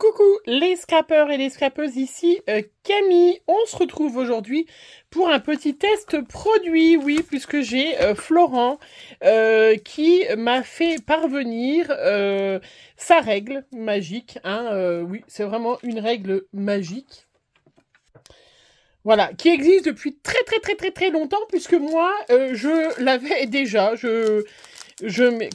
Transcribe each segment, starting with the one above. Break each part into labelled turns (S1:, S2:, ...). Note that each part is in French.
S1: Coucou les scrapeurs et les scrapeuses, ici Camille. On se retrouve aujourd'hui pour un petit test produit, oui, puisque j'ai Florent qui m'a fait parvenir sa règle magique. Hein, oui, c'est vraiment une règle magique. Voilà, qui existe depuis très longtemps, puisque moi, je l'avais déjà.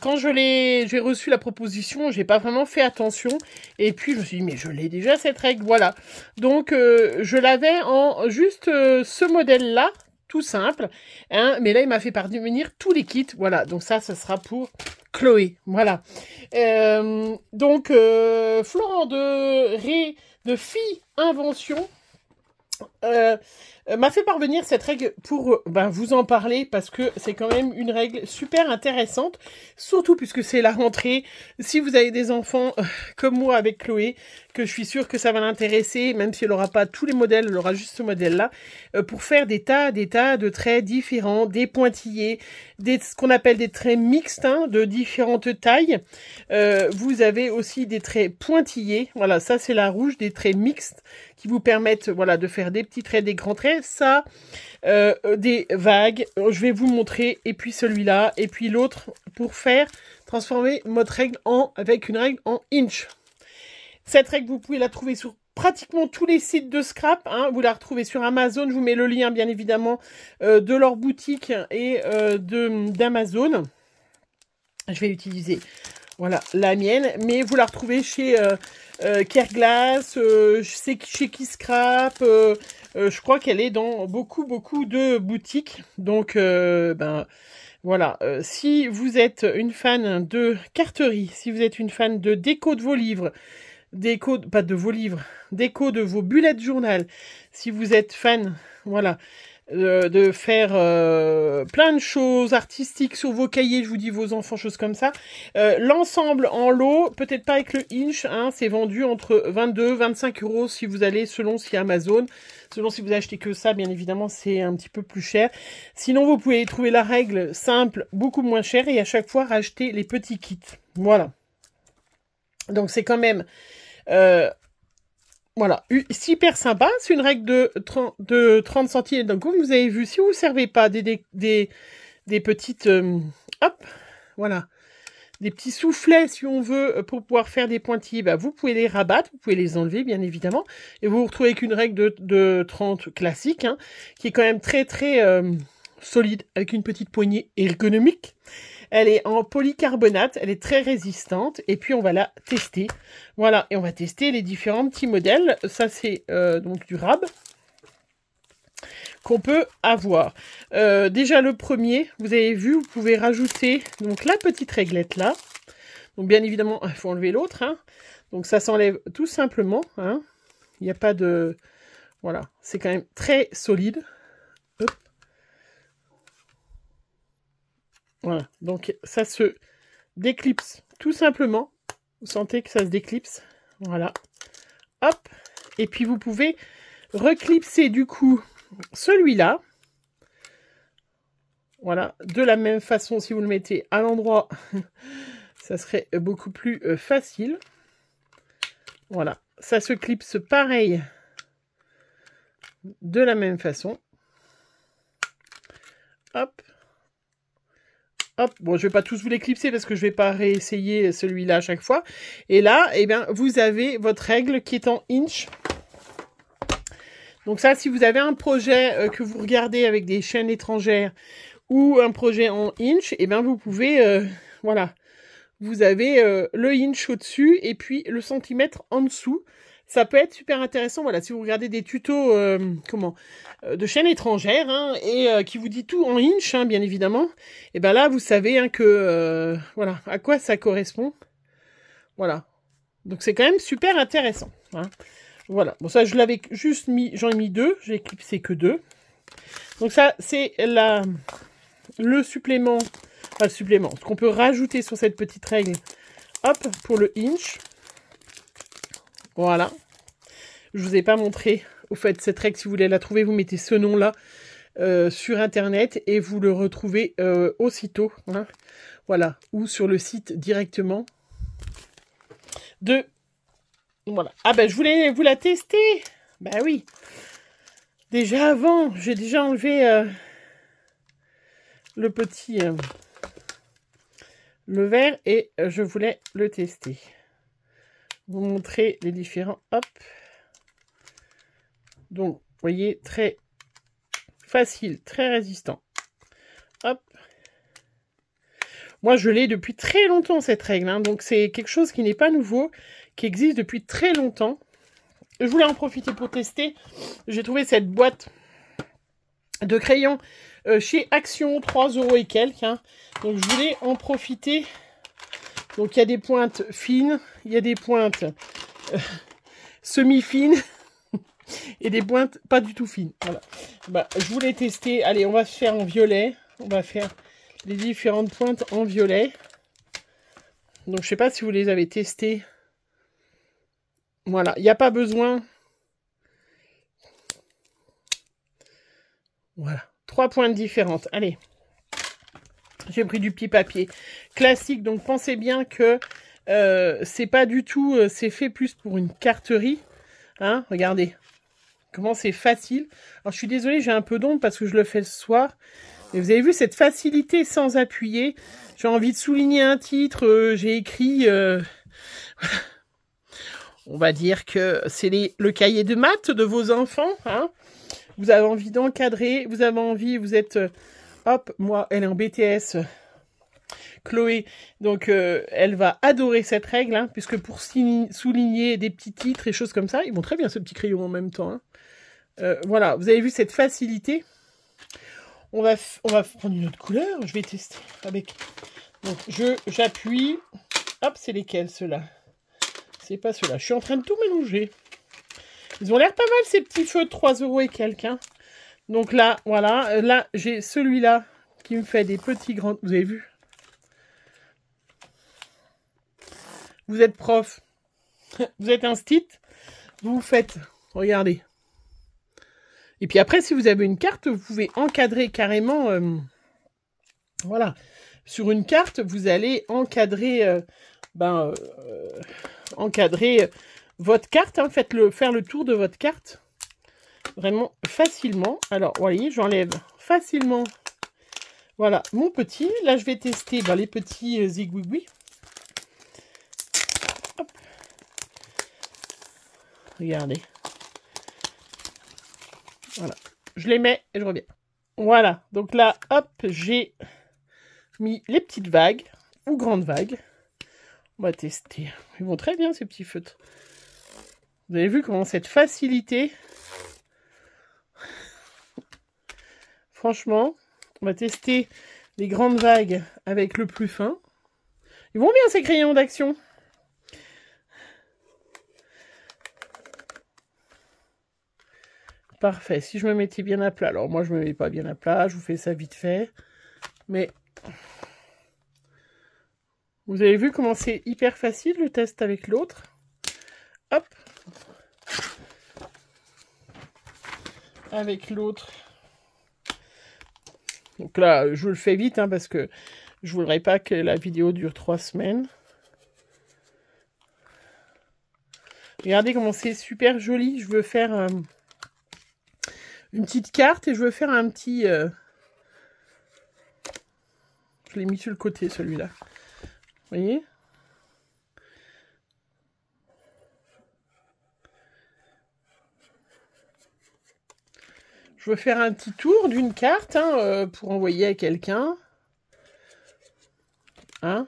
S1: Quand j'ai reçu la proposition, j'ai pas vraiment fait attention. Et puis, je me suis dit, mais je l'ai déjà, cette règle, voilà. Donc, je l'avais en juste ce modèle-là, tout simple. Hein, mais là, il m'a fait parvenir tous les kits. Voilà, donc ça sera pour Chloé. Voilà. Donc, Florent de Fille Invention m'a fait parvenir cette règle pour vous en parler, parce que c'est quand même une règle super intéressante, surtout puisque c'est la rentrée. Si vous avez des enfants comme moi avec Chloé, que je suis sûre que ça va l'intéresser, même si elle n'aura pas tous les modèles, elle aura juste ce modèle-là, pour faire des tas de traits différents, des pointillés, ce qu'on appelle des traits mixtes, hein, de différentes tailles. Vous avez aussi des traits pointillés, voilà, ça c'est la rouge, des traits mixtes, qui vous permettent, voilà, de faire des petits traits, des grands traits, ça, des vagues, je vais vous montrer, et puis celui-là, et puis l'autre, pour transformer votre règle avec une règle en inch. Cette règle, vous pouvez la trouver sur pratiquement tous les sites de scrap, hein. Vous la retrouvez sur Amazon, je vous mets le lien, bien évidemment, de leur boutique et d'Amazon. Je vais utiliser, voilà, la mienne, mais vous la retrouvez chez Kerglass, chez Kiscrap, je crois qu'elle est dans beaucoup de boutiques. Donc, voilà, si vous êtes une fan de carterie, si vous êtes une fan de déco de vos livres, déco de vos bullet journal, si vous êtes fan, voilà, de faire plein de choses artistiques sur vos cahiers, je vous dis vos enfants, choses comme ça. L'ensemble en lot, peut-être pas avec le inch, hein, c'est vendu entre 22 25 euros si vous allez, selon si Amazon. Selon si vous achetez que ça, bien évidemment, c'est un petit peu plus cher. Sinon, vous pouvez trouver la règle simple, beaucoup moins chère, et à chaque fois racheter les petits kits. Voilà. Donc, c'est quand même... voilà, super sympa. C'est une règle de 30 centimes. Donc, comme vous avez vu, si vous ne servez pas des petites... hop, voilà. Des petits soufflets, si on veut, pour pouvoir faire des pointillés, vous pouvez les rabattre, vous pouvez les enlever, bien évidemment. Et vous vous retrouvez avec une règle de 30 classique, hein, qui est quand même très solide, avec une petite poignée ergonomique. Elle est en polycarbonate, elle est très résistante, et puis on va la tester. Voilà, et on va tester les différents petits modèles. Ça, c'est donc du rab qu'on peut avoir. Déjà le premier, vous avez vu, vous pouvez rajouter donc la petite réglette là. Donc bien évidemment, il faut enlever l'autre. Hein. Donc ça s'enlève tout simplement. Hein. Il n'y a pas de... Voilà, c'est quand même très solide. Hop. Voilà, donc ça se déclipse tout simplement. Vous sentez que ça se déclipse. Voilà. Hop. Et puis vous pouvez reclipser du coup celui-là. Voilà, de la même façon, si vous le mettez à l'endroit, ça serait beaucoup plus facile. Voilà, ça se clipse pareil, de la même façon. Hop. Hop, bon, je vais pas tous vous les clipser parce que je vais pas réessayer celui-là à chaque fois. Et là, eh bien, vous avez votre règle qui est en inch. Donc ça, si vous avez un projet que vous regardez avec des chaînes étrangères ou un projet en inch, eh bien vous pouvez, voilà, vous avez le inch au-dessus et puis le centimètre en dessous. Ça peut être super intéressant, voilà, si vous regardez des tutos, de chaînes étrangères, hein, et qui vous dit tout en inch, hein, bien évidemment, et bien là, vous savez hein, que, voilà, à quoi ça correspond. Voilà. Donc c'est quand même super intéressant, hein. Voilà, bon ça je l'avais juste mis, j'en ai mis deux, j'ai clipsé que deux. Donc ça c'est le supplément, enfin le supplément, ce qu'on peut rajouter sur cette petite règle, hop, pour le inch. Voilà. Je vous ai pas montré, au fait, cette règle, si vous voulez la trouver, vous mettez ce nom-là sur internet et vous le retrouvez aussitôt, hein. Voilà, ou sur le site directement de Voilà. Ah ben, je voulais vous la tester. Ben oui. Déjà avant, j'ai déjà enlevé le petit... le verre et je voulais le tester. Vous montrer les différents... Hop. Donc, vous voyez, très facile, très résistant. Hop. Moi, je l'ai depuis très longtemps, cette règle. Hein. Donc, c'est quelque chose qui n'est pas nouveau, qui existe depuis très longtemps. Je voulais en profiter pour tester. J'ai trouvé cette boîte de crayons chez Action, 3 € et quelques. Hein. Donc, je voulais en profiter. Donc, il y a des pointes fines, il y a des pointes semi-fines et des pointes pas du tout fines. Voilà. Bah, je voulais tester. Allez, on va se faire en violet. On va faire les différentes pointes en violet. Donc, je sais pas si vous les avez testées. Voilà, il n'y a pas besoin. Voilà, 3 pointes différentes. Allez, j'ai pris du petit papier classique. Donc, pensez bien que c'est pas du tout... c'est fait plus pour une carterie. Hein, regardez comment c'est facile. Alors, je suis désolée, j'ai un peu d'ombre parce que je le fais le soir. Mais vous avez vu cette facilité sans appuyer. J'ai envie de souligner un titre. J'ai écrit... on va dire que c'est le cahier de maths de vos enfants. Hein. Vous avez envie d'encadrer, vous avez envie, vous êtes... hop, moi, elle est en BTS, Chloé. Donc, elle va adorer cette règle, hein, puisque pour souligner des petits titres et choses comme ça, ils vont très bien ce petit crayon en même temps. Hein. Voilà, vous avez vu cette facilité. On va prendre une autre couleur. Je vais tester avec... Donc, j'appuie. Hop, c'est lesquels, ceux-là? C'est pas ceux-là. Je suis en train de tout mélanger. Ils ont l'air pas mal, ces petits feux de 3 € et quelques. Hein. Donc là, voilà. Là, j'ai celui-là qui me fait des petits grands... Vous avez vu? Vous êtes prof. Vous êtes instit. Vous faites... Regardez. Et puis après, si vous avez une carte, vous pouvez encadrer carrément... voilà. Sur une carte, vous allez encadrer... encadrer votre carte, hein, faire le tour de votre carte vraiment facilement. Alors, vous voyez, j'enlève facilement, voilà, mon petit. Là, je vais tester les petits zigouigouis. Hop. Regardez. Voilà. Je les mets et je reviens. Voilà. Donc là, hop, j'ai mis les petites vagues ou grandes vagues. On va tester. Ils vont très bien, ces petits feutres. Vous avez vu comment cette facilité... Franchement, on va tester les grandes vagues avec le plus fin. Ils vont bien, ces crayons d'action. Parfait. Si je me mettais bien à plat. Alors, moi, je ne me mets pas bien à plat. Je vous fais ça vite fait. Mais... vous avez vu comment c'est hyper facile le test avec l'autre. Hop. Avec l'autre. Donc là, je le fais vite hein, parce que je ne voudrais pas que la vidéo dure 3 semaines. Regardez comment c'est super joli. Je veux faire une petite carte et je veux faire un petit... je l'ai mis sur le côté celui-là. Vous voyez? Je veux faire un petit tour d'une carte hein, pour envoyer à quelqu'un. Hein?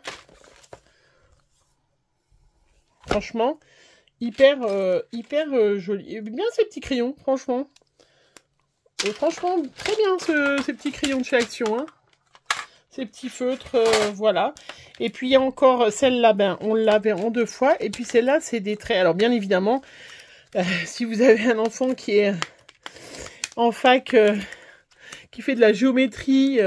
S1: Franchement, hyper joli. Et bien ces petits crayons, franchement. Et franchement, très bien ces petits crayons de chez Action. Hein. Ces petits feutres, voilà. Et puis il y a encore celle-là, on l'avait en 2 fois. Et puis celle-là, c'est des traits. Alors bien évidemment, si vous avez un enfant qui est en fac, qui fait de la géométrie,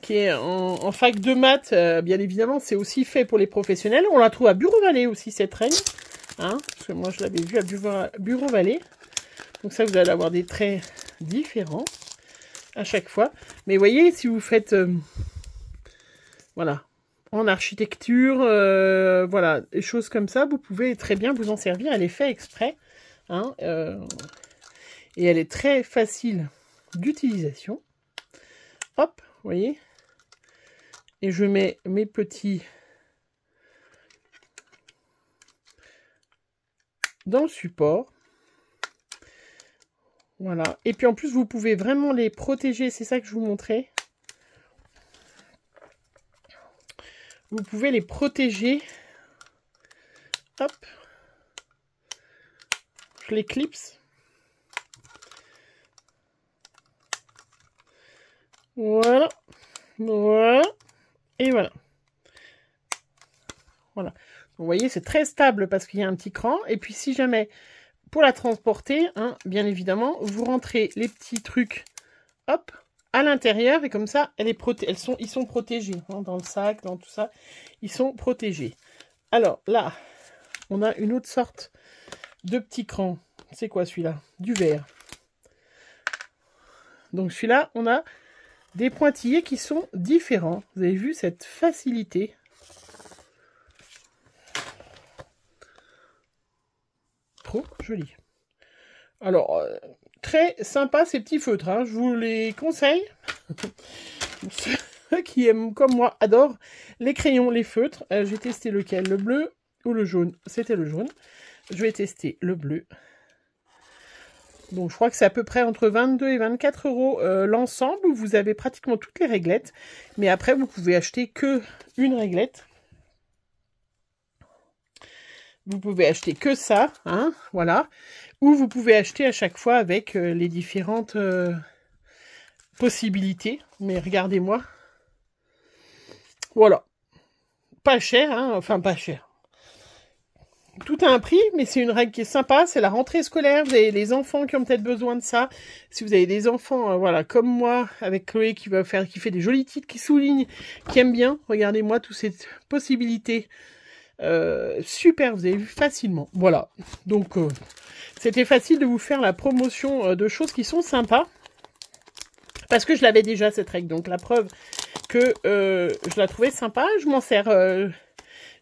S1: qui est en fac de maths, bien évidemment, c'est aussi fait pour les professionnels. On la trouve à Bureau-Vallée aussi, cette règle. Hein, parce que moi, je l'avais vue à Bureau-Vallée. Donc ça, vous allez avoir des traits différents à chaque fois. Mais voyez, si vous faites... voilà. en architecture, voilà, des choses comme ça, vous pouvez très bien vous en servir. Elle est faite exprès, hein, et elle est très facile d'utilisation. Hop, vous voyez. Et je mets mes petits dans le support. Voilà. Et puis en plus, vous pouvez vraiment les protéger. C'est ça que je vous montrais. Vous pouvez les protéger. Hop. Je les clipse. Voilà. Voilà. Et voilà. Voilà. Vous voyez, c'est très stable parce qu'il y a un petit cran. Et puis si jamais, pour la transporter, hein, bien évidemment, vous rentrez les petits trucs, hop, à l'intérieur. Et comme ça, ils sont protégés. Hein, dans le sac, dans tout ça, ils sont protégés. Alors là, on a une autre sorte de petit cran. C'est quoi celui-là? Du verre. Donc celui-là, on a des pointillés qui sont différents. Vous avez vu cette facilité? Trop joli. Alors, très sympa ces petits feutres. Hein. Je vous les conseille. Ceux qui aiment, comme moi, adorent les crayons, les feutres. J'ai testé lequel? Le bleu ou le jaune? C'était le jaune. Je vais tester le bleu. Donc, je crois que c'est à peu près entre 22 et 24 euros l'ensemble. Vous avez pratiquement toutes les réglettes. Mais après, vous pouvez acheter que une réglette. Vous pouvez acheter que ça, hein, voilà. Ou vous pouvez acheter à chaque fois avec les différentes possibilités. Mais regardez-moi. Voilà. Pas cher, hein, enfin pas cher. Tout a un prix, mais c'est une règle qui est sympa. C'est la rentrée scolaire. Vous avez les enfants qui ont peut-être besoin de ça. Si vous avez des enfants, voilà, comme moi, avec Chloé qui fait des jolis titres, qui souligne, qui aime bien. Regardez-moi toutes ces possibilités. Super, vous avez vu facilement. Voilà. Donc, c'était facile de vous faire la promotion de choses qui sont sympas. Parce que je l'avais déjà, cette règle. Donc, la preuve que je la trouvais sympa. Je m'en sers...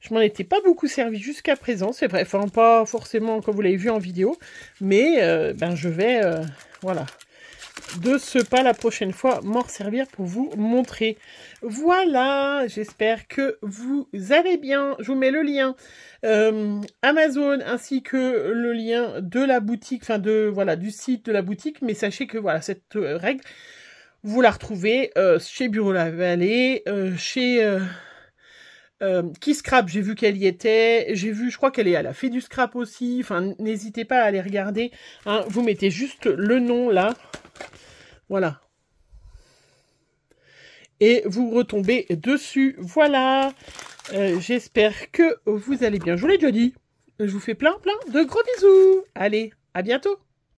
S1: je m'en étais pas beaucoup servi jusqu'à présent, c'est vrai, enfin pas forcément comme vous l'avez vu en vidéo, mais je vais, voilà, de ce pas la prochaine fois m'en servir pour vous montrer. Voilà, j'espère que vous allez bien. Je vous mets le lien Amazon ainsi que le lien de la boutique, enfin voilà, du site de la boutique, mais sachez que voilà, cette règle, vous la retrouvez chez Bureau La Vallée, chez... qui scrap, j'ai vu qu'elle y était, je crois qu'elle est à la Fée du Scrap aussi, enfin n'hésitez pas à aller regarder, hein, vous mettez juste le nom là, voilà, et vous retombez dessus, voilà, j'espère que vous allez bien, je vous l'ai déjà dit, je vous fais plein de gros bisous, allez, à bientôt.